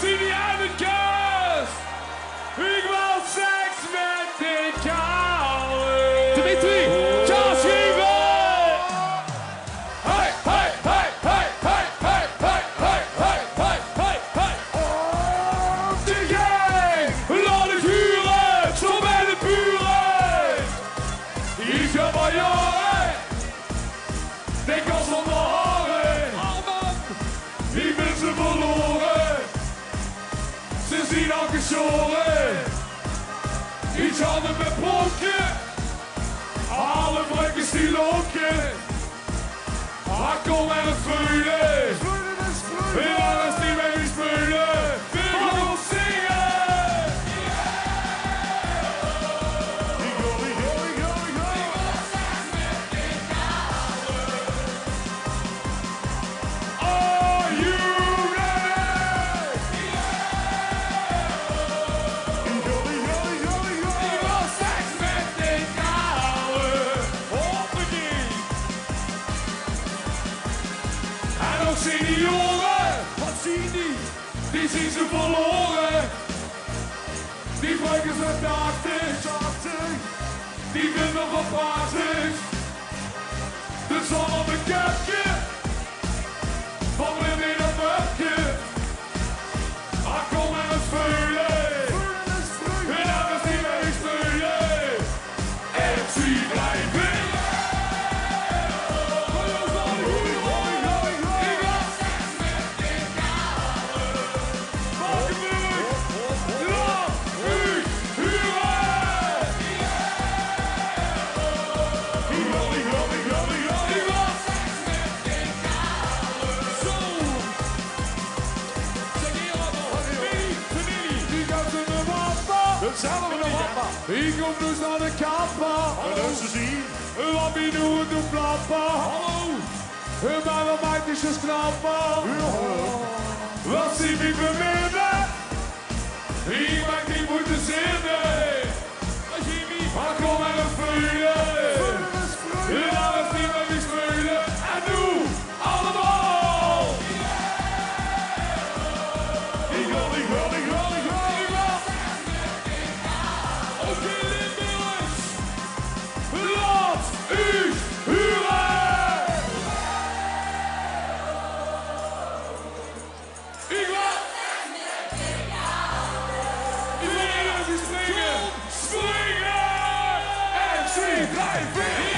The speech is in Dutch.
zie niet uit het kast. Ik wil seks met dit koude. Dimitri, Charles geven. Hey, hey, hey, hey, hey, hey, hey, hey, hey, hey, hey, hey. Oh, de gang, laat het huren, zo bij de buren. Ik ga maar jaren, denk als van de haren. Die mensen verloren, ze zien al geschoren. Iets handen met blokje, alle breukers die lokken. Kom en het veulen, en alles niet meer die speulen. We gaan zingen! Are you ready? Ik wil seks met dit koude. Hoppakee. En ook senioren, wat zien die? Die zien ze verloren. Die breken ze 80, die vinden van prachtig. De zon op een kapje, van binnen in een mupje. Kom en het veulen, en alles die mee speulen. En zie blijven. Ik kom dus naar de kapper. Hallo, ze zien. Wat wie doen de klapper? Hallo. Maar wat maakt is dus knapper? Wat zie ik beminnen? Ik maak niet moeten zinnen. Maar kom en een veulen. En alles niet meer die speulen. En doe allemaal. Ik wil. Oké, Limburgs. Laat u huren. Ik wil eerst springen. En zie, 3, 4.